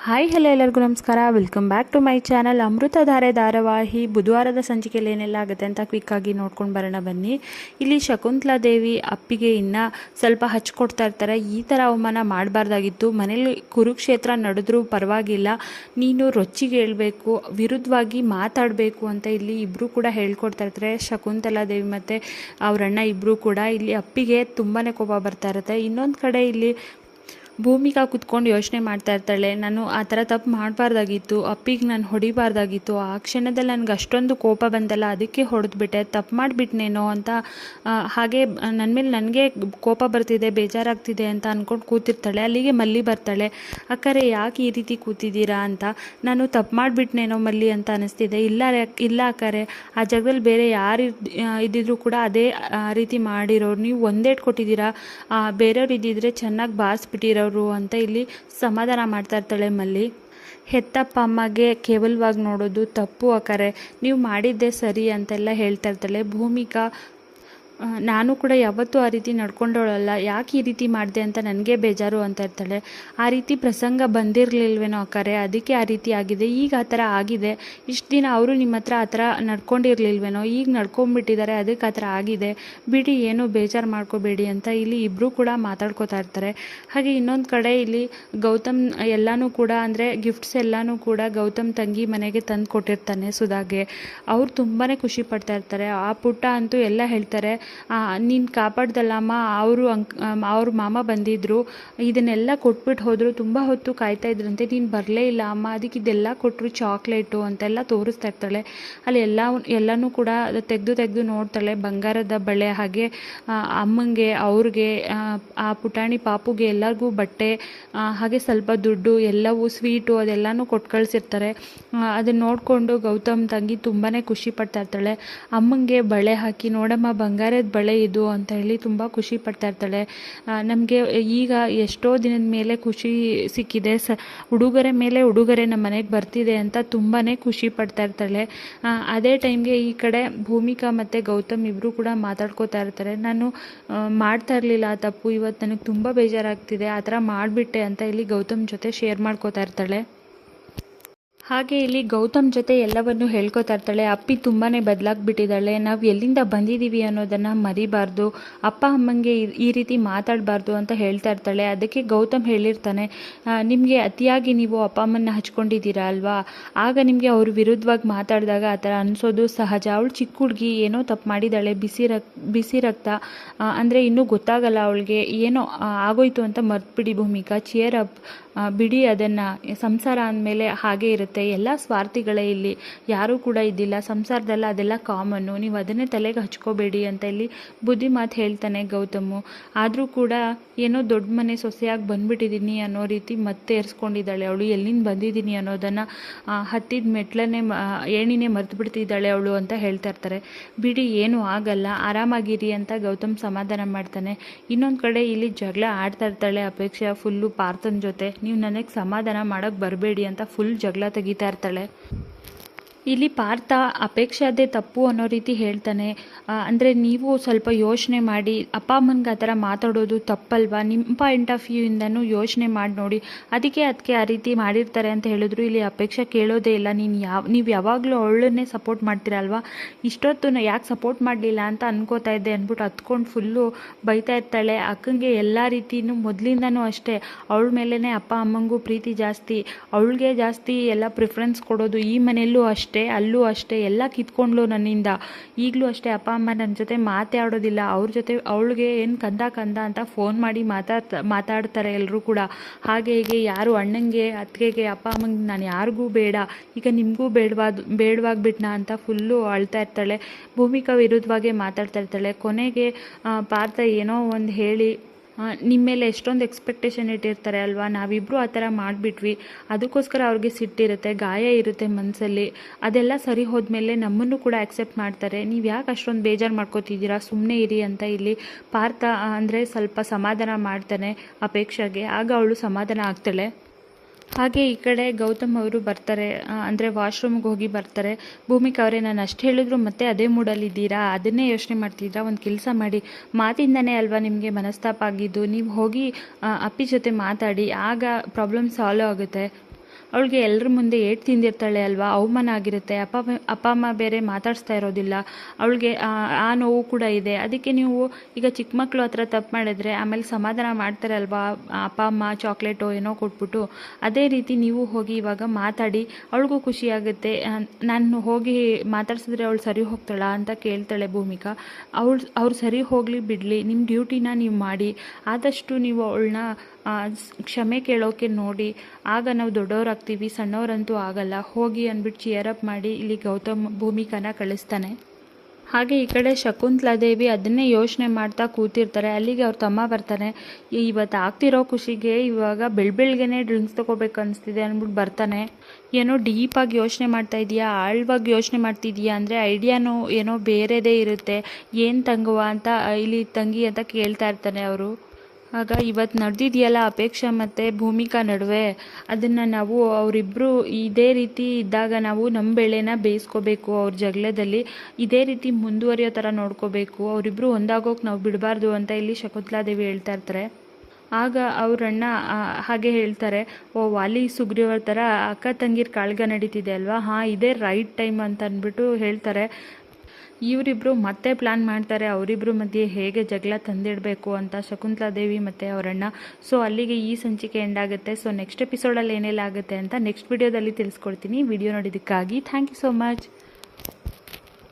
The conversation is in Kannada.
ಹಾಯ್ ಹಲೋ ಎಲ್ಲರಿಗೂ ನಮಸ್ಕಾರ. Welcome back to my channel. Amruthadhaare ಧಾರಾವಾಹಿ ಬುಧವಾರದ ಸಂಚಿಕೆಯಲ್ಲಿ ಏನೆಲ್ಲ ಆಗುತ್ತೆ ಅಂತ ಕ್ವಿಕ್ಕಾಗಿ ನೋಡ್ಕೊಂಡು ಬರೋಣ ಬನ್ನಿ. ಇಲ್ಲಿ ಶಕುಂತಲಾ ದೇವಿ ಅಪ್ಪಿಗೆ ಇನ್ನು ಸ್ವಲ್ಪ ಹಚ್ಕೊಡ್ತಾ ಇರ್ತಾರೆ. ಈ ಥರ ಅವಮಾನ ಮಾಡಬಾರ್ದಾಗಿತ್ತು. ಮನೇಲಿ ಕುರುಕ್ಷೇತ್ರ ನಡೆದ್ರೂ ಪರವಾಗಿಲ್ಲ, ನೀನು ರೊಚ್ಚಿಗೆ ಹೇಳ್ಬೇಕು, ವಿರುದ್ಧವಾಗಿ ಮಾತಾಡಬೇಕು ಅಂತ ಇಲ್ಲಿ ಇಬ್ಬರು ಕೂಡ ಹೇಳ್ಕೊಡ್ತಾ ಇರ್ತಾರೆ. ಶಕುಂತಲಾ ದೇವಿ ಮತ್ತು ಅವರಣ್ಣ ಇಬ್ಬರು ಕೂಡ. ಇಲ್ಲಿ ಅಪ್ಪಿಗೆ ತುಂಬಾ ಕೋಪ ಬರ್ತಾ ಇರುತ್ತೆ. ಇನ್ನೊಂದು ಕಡೆ ಇಲ್ಲಿ ಭೂಮಿಕಾ ಕುತ್ಕೊಂಡು ಯೋಚನೆ ಮಾಡ್ತಾ ಇರ್ತಾಳೆ, ನಾನು ಆ ಥರ ತಪ್ಪು ಮಾಡಬಾರ್ದಾಗಿತ್ತು, ಅಪ್ಪಿಗೆ ನಾನು ಹೊಡಿಬಾರ್ದಾಗಿತ್ತು, ಆ ಕ್ಷಣದಲ್ಲಿ ನನಗೆ ಅಷ್ಟೊಂದು ಕೋಪ ಬಂದಲ್ಲ, ಅದಕ್ಕೆ ಹೊಡೆದ್ಬಿಟ್ಟೆ, ತಪ್ಪು ಮಾಡಿಬಿಟ್ನೇನೋ ಅಂತ ಹಾಗೆ ನನ್ನ ಮೇಲೆ ನನಗೆ ಕೋಪ ಬರ್ತಿದೆ, ಬೇಜಾರಾಗ್ತಿದೆ ಅಂತ ಅಂದ್ಕೊಂಡು ಕೂತಿರ್ತಾಳೆ. ಅಲ್ಲಿಗೆ ಮಲ್ಲಿ ಬರ್ತಾಳೆ. ಅಕ್ಕರೆ ಯಾಕೆ ಈ ರೀತಿ ಕೂತಿದ್ದೀರಾ ಅಂತ. ನಾನು ತಪ್ಪು ಮಾಡಿಬಿಟ್ನೇನೋ ಮಲ್ಲಿ ಅಂತ ಅನ್ನಿಸ್ತಿದೆ. ಇಲ್ಲ ಅಕ್ಕರೆ, ಆ ಜಾಗದಲ್ಲಿ ಬೇರೆ ಯಾರು ಇದ್ದಿದ್ರು ಕೂಡ ಅದೇ ರೀತಿ ಮಾಡಿರೋರು, ನೀವು ಒಂದೇಟ್ ಕೊಟ್ಟಿದ್ದೀರಾ, ಬೇರೆಯವ್ರು ಇದ್ದಿದ್ರೆ ಚೆನ್ನಾಗಿ ಬಾರಿಸ್ಬಿಟ್ಟಿರೋರು ಅಂತ ಇಲ್ಲಿ ಸಮಾಧಾನ ಮಾಡ್ತಾ ಇರ್ತಾಳೆ ಮಲ್ಲಿ. ಹೆತ್ತಪ್ಪ ಅಮ್ಮಗೆ ಕೇವಲವಾಗಿ ನೋಡೋದು ತಪ್ಪು ಅಕ್ಕರೆ, ನೀವು ಮಾಡಿದ್ದೇ ಸರಿ ಅಂತೆಲ್ಲ ಹೇಳ್ತಾ ಇರ್ತಾಳೆ. ಭೂಮಿಕಾ ನಾನು ಕೂಡ ಯಾವತ್ತೂ ಆ ರೀತಿ ನಡ್ಕೊಂಡವಳಲ್ಲ, ಯಾಕೆ ಈ ರೀತಿ ಮಾಡಿದೆ ಅಂತ ನನಗೆ ಬೇಜಾರು ಅಂತ ಇರ್ತಾಳೆ. ಆ ರೀತಿ ಪ್ರಸಂಗ ಬಂದಿರಲಿಲ್ವೇನೋ ಅಕ್ಕರೆ, ಅದಕ್ಕೆ ಆ ರೀತಿ ಆಗಿದೆ. ಈಗ ಆ ಥರ ಆಗಿದೆ. ಇಷ್ಟು ದಿನ ಅವರು ನಿಮ್ಮ ಹತ್ರ ಆ ಥರ ನಡ್ಕೊಂಡಿರ್ಲಿಲ್ವೇನೋ, ಈಗ ನಡ್ಕೊಂಡ್ಬಿಟ್ಟಿದ್ದಾರೆ, ಅದಕ್ಕೆ ಆ ಥರ ಆಗಿದೆ, ಬಿಡಿ, ಏನೂ ಬೇಜಾರು ಮಾಡ್ಕೋಬೇಡಿ ಅಂತ ಇಲ್ಲಿ ಇಬ್ಬರು ಕೂಡ ಮಾತಾಡ್ಕೋತಾ ಇರ್ತಾರೆ. ಹಾಗೆ ಇನ್ನೊಂದು ಕಡೆ ಇಲ್ಲಿ ಗೌತಮ್ ಎಲ್ಲನೂ ಕೂಡ ಅಂದರೆ ಗಿಫ್ಟ್ಸ್ ಎಲ್ಲನೂ ಕೂಡ ಗೌತಮ್ ತಂಗಿ ಮನೆಗೆ ತಂದು ಕೊಟ್ಟಿರ್ತಾನೆ ಸುಧಾಗೆ. ಅವ್ರು ತುಂಬಾ ಖುಷಿ ಪಡ್ತಾ ಇರ್ತಾರೆ. ಆ ಪುಟ್ಟ ಅಂತೂ ಎಲ್ಲ ಹೇಳ್ತಾರೆ, ನೀನು ಕಾಪಾಡ್ದಲ್ಲಮ್ಮ, ಅವ್ರ ಮಾಮ ಬಂದಿದ್ದರು, ಇದನ್ನೆಲ್ಲ ಕೊಟ್ಬಿಟ್ಟು ಹೋದರು, ತುಂಬ ಹೊತ್ತು ಕಾಯ್ತಾ ಇದ್ರಂತೆ, ನೀನು ಬರಲೇ ಇಲ್ಲ ಅಮ್ಮ, ಅದಕ್ಕೆ ಇದೆಲ್ಲ ಕೊಟ್ಟರು, ಚಾಕ್ಲೇಟು ಅಂತೆಲ್ಲ ತೋರಿಸ್ತಾ ಇರ್ತಾಳೆ. ಅಲ್ಲಿ ಎಲ್ಲನೂ ಕೂಡ ತೆಗೆದು ನೋಡ್ತಾಳೆ. ಬಂಗಾರದ ಬಳೆ, ಹಾಗೆ ಅಮ್ಮಂಗೆ, ಅವ್ರಿಗೆ, ಆ ಪುಟಾಣಿ ಪಾಪುಗೆ ಎಲ್ಲರಿಗೂ ಬಟ್ಟೆ, ಹಾಗೆ ಸ್ವಲ್ಪ ದುಡ್ಡು, ಎಲ್ಲವೂ ಸ್ವೀಟು ಅದೆಲ್ಲನೂ ಕೊಟ್ಟು ಕಳಿಸಿರ್ತಾರೆ. ಅದನ್ನು ನೋಡಿಕೊಂಡು ಗೌತಮ್ ತಂಗಿ ತುಂಬಾ ಖುಷಿ ಪಡ್ತಾ ಇರ್ತಾಳೆ. ಅಮ್ಮಂಗೆ ಬಳೆ ಹಾಕಿ, ನೋಡಮ್ಮ ಬಂಗಾರದ ಬಳೆ ಇದು ಅಂತ ಹೇಳಿ ತುಂಬ ಖುಷಿ ಪಡ್ತಾ ಇರ್ತಾಳೆ. ನಮಗೆ ಈಗ ಎಷ್ಟೋ ದಿನದ ಮೇಲೆ ಖುಷಿ ಸಿಕ್ಕಿದೆ, ಉಡುಗೊರೆ ಮೇಲೆ ಉಡುಗೊರೆ ನಮ್ಮ ಮನೆಗೆ ಬರ್ತಿದೆ ಅಂತ ತುಂಬಾ ಖುಷಿ ಪಡ್ತಾ ಇರ್ತಾಳೆ. ಅದೇ ಟೈಮ್ಗೆ ಈ ಕಡೆ ಭೂಮಿಕಾ ಮತ್ತು ಗೌತಮ್ ಇಬ್ಬರು ಕೂಡ ಮಾತಾಡ್ಕೋತಾ ಇರ್ತಾರೆ. ನಾನು ಮಾಡ್ತಾ ಇರಲಿಲ್ಲ ಆ ತಪ್ಪು, ಇವತ್ತು ನನಗೆ ತುಂಬ ಬೇಜಾರಾಗ್ತಿದೆ, ಆ ಥರ ಮಾಡಿಬಿಟ್ಟೆ ಅಂತ ಇಲ್ಲಿ ಗೌತಮ್ ಜೊತೆ ಶೇರ್ ಮಾಡ್ಕೋತಾ ಇರ್ತಾಳೆ. ಹಾಗೆ ಇಲ್ಲಿ ಗೌತಮ್ ಜೊತೆ ಎಲ್ಲವನ್ನು ಹೇಳ್ಕೊತಾ ಇರ್ತಾಳೆ. ಅಪ್ಪಿ ತುಂಬಾ ಬದಲಾಗ್ಬಿಟ್ಟಿದ್ದಾಳೆ, ನಾವು ಎಲ್ಲಿಂದ ಬಂದಿದ್ದೀವಿ ಅನ್ನೋದನ್ನು ಮರಿಬಾರ್ದು, ಅಪ್ಪ ಅಮ್ಮಂಗೆ ಈ ರೀತಿ ಮಾತಾಡಬಾರ್ದು ಅಂತ ಹೇಳ್ತಾ ಇರ್ತಾಳೆ. ಅದಕ್ಕೆ ಗೌತಮ್ ಹೇಳಿರ್ತಾನೆ, ನಿಮಗೆ ಅತಿಯಾಗಿ ನೀವು ಅಪ್ಪ ಅಮ್ಮನ ಹಚ್ಕೊಂಡಿದ್ದೀರಾ ಅಲ್ವಾ, ಆಗ ನಿಮಗೆ ಅವ್ರ ವಿರುದ್ಧವಾಗಿ ಮಾತಾಡಿದಾಗ ಆ ಥರ ಅನಿಸೋದು ಸಹಜ. ಅವಳು ಚಿಕ್ಕ ಹುಡುಗಿ, ಏನೋ ತಪ್ಪು ಮಾಡಿದ್ದಾಳೆ, ಬಿಸಿ ರಕ್ತ ಅಂದರೆ ಇನ್ನೂ ಗೊತ್ತಾಗಲ್ಲ ಅವಳಿಗೆ, ಏನೋ ಆಗೋಯ್ತು ಅಂತ ಮರ್ತ್ಬಿಡಿ ಭೂಮಿಕಾ, ಚಿಯರ್ ಅಪ್, ಬಿಡಿ ಅದನ್ನು, ಸಂಸಾರ ಅಂದಮೇಲೆ ಹಾಗೆ ಇರುತ್ತೆ, ಎಲ್ಲ ಸ್ವಾರ್ಥಿಗಳೇ, ಇಲ್ಲಿ ಯಾರೂ ಕೂಡ ಇದ್ದಿಲ್ಲ, ಸಂಸಾರದಲ್ಲ ಅದೆಲ್ಲ ಕಾಮನ್ನು, ನೀವು ಅದನ್ನೇ ತಲೆಗೆ ಹಚ್ಕೋಬೇಡಿ ಅಂತ ಇಲ್ಲಿ ಬುದ್ಧಿ ಮಾತು ಹೇಳ್ತಾನೆ ಗೌತಮು. ಆದರೂ ಕೂಡ ಏನೋ ದೊಡ್ಡ ಮನೆ ಸೊಸೆಯಾಗಿ ಬಂದುಬಿಟ್ಟಿದ್ದೀನಿ ಅನ್ನೋ ರೀತಿ ಮತ್ತೆ ಏರಿಸ್ಕೊಂಡಿದ್ದಾಳೆ ಅವಳು. ಎಲ್ಲಿಂದ ಬಂದಿದ್ದೀನಿ ಅನ್ನೋದನ್ನು ಹತ್ತಿದ ಮೆಟ್ಲನ್ನೇ ಏಣಿನೇ ಮರೆತು ಬಿಡ್ತಿದ್ದಾಳೆ ಅವಳು ಅಂತ ಹೇಳ್ತಾ ಇರ್ತಾರೆ. ಬಿಡಿ, ಏನೂ ಆಗಲ್ಲ, ಆರಾಮಾಗಿರಿ ಅಂತ ಗೌತಮ್ ಸಮಾಧಾನ ಮಾಡ್ತಾನೆ. ಇನ್ನೊಂದು ಕಡೆ ಇಲ್ಲಿ ಜಗಳ ಆಡ್ತಾ ಇರ್ತಾಳೆ ಅಪೇಕ್ಷಾ ಫುಲ್ಲು ಪಾರ್ಥನ್ ಜೊತೆ. ನೀವು ನನಗೆ ಸಮಾಧಾನ ಮಾಡೋಕ್ಕೆ ಬರಬೇಡಿ ಅಂತ ಫುಲ್ ಜಗಳ ತೆಗಿತಾ ಇರ್ತಾಳೆ. ಇಲ್ಲಿ ಪಾರ್ಥ ಅಪೇಕ್ಷಾದೇ ತಪ್ಪು ಅನ್ನೋ ರೀತಿ ಹೇಳ್ತಾನೆ. ಅಂದರೆ ನೀವು ಸ್ವಲ್ಪ ಯೋಚನೆ ಮಾಡಿ, ಅಪ್ಪ ಅಮ್ಮನಿಗೆ ಆ ಥರ ಮಾತಾಡೋದು ತಪ್ಪಲ್ವಾ, ನಿಮ್ಮ ಪಾಯಿಂಟ್ ಆಫ್ ವ್ಯೂ ಇಂದನೂ ಯೋಚನೆ ಮಾಡಿ ನೋಡಿ, ಅದಕ್ಕೆ ಆ ರೀತಿ ಮಾಡಿರ್ತಾರೆ ಅಂತ ಹೇಳಿದ್ರು. ಇಲ್ಲಿ ಅಪೇಕ್ಷೆ ಕೇಳೋದೇ ಇಲ್ಲ, ನೀವು ಯಾವಾಗಲೂ ಅವಳನ್ನೇ ಸಪೋರ್ಟ್ ಮಾಡ್ತೀರಲ್ವಾ, ಇಷ್ಟೊತ್ತು ಯಾಕೆ ಸಪೋರ್ಟ್ ಮಾಡಲಿಲ್ಲ ಅಂತ ಅನ್ಕೋತಾ ಇದ್ದೆ ಅಂದ್ಬಿಟ್ಟು ಹತ್ಕೊಂಡು ಫುಲ್ಲು ಬೈತಾ ಇರ್ತಾಳೆ. ಅಕ್ಕಂಗೆ ಎಲ್ಲ ರೀತಿಯೂ ಮೊದಲಿಂದನೂ ಅಷ್ಟೇ, ಅವಳ ಮೇಲೇ ಅಪ್ಪ ಅಮ್ಮಂಗೂ ಪ್ರೀತಿ ಜಾಸ್ತಿ, ಅವಳಿಗೆ ಜಾಸ್ತಿ ಎಲ್ಲ ಪ್ರಿಫರೆನ್ಸ್ ಕೊಡೋದು. ಈ ಮನೆಯಲ್ಲೂ ಅಷ್ಟೇ, ಅಲ್ಲೂ ಅಷ್ಟೇ, ಎಲ್ಲ ಕಿತ್ಕೊಂಡ್ಲು ನನ್ನಿಂದ. ಈಗಲೂ ಅಷ್ಟೇ, ಅಪ್ಪ ಅಮ್ಮ ನನ್ನ ಜೊತೆ ಮಾತಾಡೋದಿಲ್ಲ, ಅವ್ರ ಜೊತೆ ಅವಳಿಗೆ ಏನು ಕಂದ ಅಂತ ಫೋನ್ ಮಾಡಿ ಮಾತಾಡ್ತಾರೆ ಎಲ್ಲರೂ ಕೂಡ. ಹಾಗೆ ಹೀಗೆ ಯಾರು ಅಣ್ಣಂಗೆ ಅತ್ತಿಗೆಗೆ ಅಪ್ಪ ಅಮ್ಮಂಗೆ ನಾನು ಯಾರಿಗೂ ಬೇಡ, ಈಗ ನಿಮಗೂ ಬೇಡವಾಗ್ಬಿಟ್ನಾ ಅಂತ ಫುಲ್ಲು ಅಳ್ತಾ ಇರ್ತಾಳೆ. ಭೂಮಿಕಾ ವಿರುದ್ಧವಾಗೇ ಮಾತಾಡ್ತಾ ಇರ್ತಾಳೆ. ಕೊನೆಗೆ ಪಾರ್ಥ ಏನೋ ಒಂದು ಹೇಳಿ, ನಿಮ್ಮ ಮೇಲೆ ಎಷ್ಟೊಂದು ಎಕ್ಸ್ಪೆಕ್ಟೇಷನ್ ಇಟ್ಟಿರ್ತಾರೆ ಅಲ್ವಾ, ನಾವಿಬ್ಬರು ಆ ಥರ ಮಾಡಿಬಿಟ್ವಿ, ಅದಕ್ಕೋಸ್ಕರ ಅವ್ರಿಗೆ ಸಿಟ್ಟಿರುತ್ತೆ, ಗಾಯ ಇರುತ್ತೆ ಮನಸ್ಸಲ್ಲಿ, ಅದೆಲ್ಲ ಸರಿ ಹೋದ್ಮೇಲೆ ನಮ್ಮನ್ನು ಕೂಡ ಆಕ್ಸೆಪ್ಟ್ ಮಾಡ್ತಾರೆ, ನೀವು ಯಾಕೆ ಅಷ್ಟೊಂದು ಬೇಜಾರು ಮಾಡ್ಕೋತಿದ್ದೀರಾ, ಸುಮ್ಮನೆ ಇರಿ ಅಂತ ಇಲ್ಲಿ ಪಾರ್ಥ ಅಂದರೆ ಸ್ವಲ್ಪ ಸಮಾಧಾನ ಮಾಡ್ತಾನೆ ಅಪೇಕ್ಷೆಗೆ. ಆಗ ಅವಳು ಸಮಾಧಾನ ಆಗ್ತಾಳೆ. ಹಾಗೆ ಈ ಕಡೆ ಗೌತಮ್ ಅವರು ಬರ್ತಾರೆ, ಅಂದರೆ ವಾಶ್ರೂಮ್ಗೆ ಹೋಗಿ ಬರ್ತಾರೆ. ಭೂಮಿಕಾ ಅವರೇ, ನಾನು ಅಷ್ಟು ಹೇಳಿದ್ರು ಮತ್ತೆ ಅದೇ ಮೂಡಲ್ಲಿದ್ದೀರಾ, ಅದನ್ನೇ ಯೋಚನೆ ಮಾಡ್ತಿದ್ದೀರಾ, ಒಂದು ಕೆಲಸ ಮಾಡಿ, ಮಾತಿಂದನೇ ಅಲ್ವಾ ನಿಮಗೆ ಮನಸ್ತಾಪ ಆಗಿದ್ದು, ನೀವು ಹೋಗಿ ಅಪ್ಪಿ ಜೊತೆ ಮಾತಾಡಿ, ಆಗ ಪ್ರಾಬ್ಲಮ್ ಸಾಲ್ವ್ ಆಗುತ್ತೆ. ಅವಳಿಗೆ ಎಲ್ಲರ ಮುಂದೆ ಏಟು ತಿಂದಿರ್ತಾಳೆ ಅಲ್ವಾ, ಅವಮಾನ ಆಗಿರುತ್ತೆ. ಅಪ್ಪ ಅಮ್ಮ ಬೇರೆ ಮಾತಾಡಿಸ್ತಾ ಇರೋದಿಲ್ಲ, ಅವಳಿಗೆ ಆ ನೋವು ಕೂಡ ಇದೆ. ಅದಕ್ಕೆ ನೀವು ಈಗ ಚಿಕ್ಕ ಮಕ್ಕಳು ಹತ್ರ ತಪ್ಪು ಮಾಡಿದ್ರೆ ಆಮೇಲೆ ಸಮಾಧಾನ ಮಾಡ್ತಾರೆ ಅಲ್ವಾ ಅಪ್ಪ ಅಮ್ಮ, ಚಾಕ್ಲೇಟು ಏನೋ ಕೊಟ್ಬಿಟ್ಟು. ಅದೇ ರೀತಿ ನೀವು ಹೋಗಿ ಇವಾಗ ಮಾತಾಡಿ, ಅವಳಿಗೂ ಖುಷಿಯಾಗುತ್ತೆ. ನಾನು ಹೋಗಿ ಮಾತಾಡ್ಸಿದ್ರೆ ಅವಳು ಸರಿ ಹೋಗ್ತಾಳಾ ಅಂತ ಕೇಳ್ತಾಳೆ ಭೂಮಿಕಾ. ಅವ್ರು ಸರಿ ಹೋಗಲಿ ಬಿಡಲಿ, ನಿಮ್ಮ ಡ್ಯೂಟಿನ ನೀವು ಮಾಡಿ. ಆದಷ್ಟು ನೀವು ಅವಳನ್ನ ಕ್ಷಮೆ ಕೇಳೋಕೆ ನೋಡಿ, ಆಗ ನಾವು ದೊಡ್ಡವರಾಗ್ತೀವಿ, ಸಣ್ಣವರಂತೂ ಆಗಲ್ಲ. ಹೋಗಿ ಅಂದ್ಬಿಟ್ಟು ಚಿಯರಪ್ ಮಾಡಿ ಇಲ್ಲಿ ಗೌತಮ್ ಭೂಮಿಕಾನ ಕಳಿಸ್ತಾನೆ. ಹಾಗೆ ಈ ಕಡೆ ಶಕುಂತಲಾದೇವಿ ಅದನ್ನೇ ಯೋಚನೆ ಮಾಡ್ತಾ ಕೂತಿರ್ತಾರೆ. ಅಲ್ಲಿಗೆ ಅವ್ರ ತಮ್ಮ ಬರ್ತಾನೆ. ಇವತ್ತು ಆಗ್ತಿರೋ ಖುಷಿಗೆ ಇವಾಗ ಬೆಳಗ್ಗೆನೆ ಡ್ರಿಂಕ್ಸ್ ತೊಗೋಬೇಕು ಅನಿಸ್ತಿದೆ ಅಂದ್ಬಿಟ್ಟು ಬರ್ತಾನೆ. ಏನೋ ಡೀಪಾಗಿ ಯೋಚನೆ ಮಾಡ್ತಾ ಇದೆಯಾ, ಆಳವಾಗಿ ಯೋಚನೆ ಮಾಡ್ತಿದೀಯಾ ಅಂದರೆ ಐಡಿಯಾನು ಏನೋ ಬೇರೆದೇ ಇರುತ್ತೆ. ಏನು ತಂಗುವ ಅಂತ ಇಲ್ಲಿ ತಂಗಿ ಅಂತ ಕೇಳ್ತಾ ಇರ್ತಾನೆ ಅವರು. ಆಗ ಇವತ್ತು ನಡೆದಿದೆಯಲ್ಲ ಅಪೇಕ್ಷಾ ಮತ್ತು ಭೂಮಿಕಾ ನಡುವೆ, ಅದನ್ನು ನಾವು ಅವರಿಬ್ಬರು ಇದೇ ರೀತಿ ಇದ್ದಾಗ ನಾವು ನಮ್ಮ ಬೆಳೆನ ಬೇಯಿಸ್ಕೋಬೇಕು. ಅವ್ರ ಜಗಳದಲ್ಲಿ ಇದೇ ರೀತಿ ಮುಂದುವರಿಯೋ ಥರ ನೋಡ್ಕೋಬೇಕು. ಅವರಿಬ್ಬರು ಒಂದಾಗೋಕೆ ನಾವು ಬಿಡಬಾರ್ದು ಅಂತ ಇಲ್ಲಿ ಶಕುಂತಲಾದೇವಿ ಹೇಳ್ತಾ ಇರ್ತಾರೆ. ಆಗ ಅವರಣ್ಣ ಹಾಗೆ ಹೇಳ್ತಾರೆ, ಓ ವಾಲಿ ಸುಗ್ರೀವ್ರ ಥರ ಅಕ್ಕ ತಂಗಿರ ಕಾಳ್ಗ ನಡೀತಿದೆ ಅಲ್ವಾ, ಹಾಂ ಇದೇ ರೈಟ್ ಟೈಮ್ ಅಂತ ಅಂದ್ಬಿಟ್ಟು ಹೇಳ್ತಾರೆ. ಇವರಿಬ್ಬರು ಮತ್ತೆ ಪ್ಲ್ಯಾನ್ ಮಾಡ್ತಾರೆ ಅವರಿಬ್ಬರು ಮಧ್ಯೆ ಹೇಗೆ ಜಗಳ ತಂದಿಡಬೇಕು ಅಂತ, ಶಕುಂತಲಾದೇವಿ ಮತ್ತು ಅವರಣ್ಣ. ಸೊ ಅಲ್ಲಿಗೆ ಈ ಸಂಚಿಕೆ ಎಂಡ್ ಆಗುತ್ತೆ. ಸೊ ನೆಕ್ಸ್ಟ್ ಎಪಿಸೋಡಲ್ಲಿ ಏನೆಲ್ಲ ಆಗುತ್ತೆ ಅಂತ ನೆಕ್ಸ್ಟ್ ವಿಡಿಯೋದಲ್ಲಿ ತಿಳಿಸ್ಕೊಡ್ತೀನಿ. ವಿಡಿಯೋ ನೋಡಿದ್ದಕ್ಕಾಗಿ ಥ್ಯಾಂಕ್ ಯು ಸೋ ಮಚ್.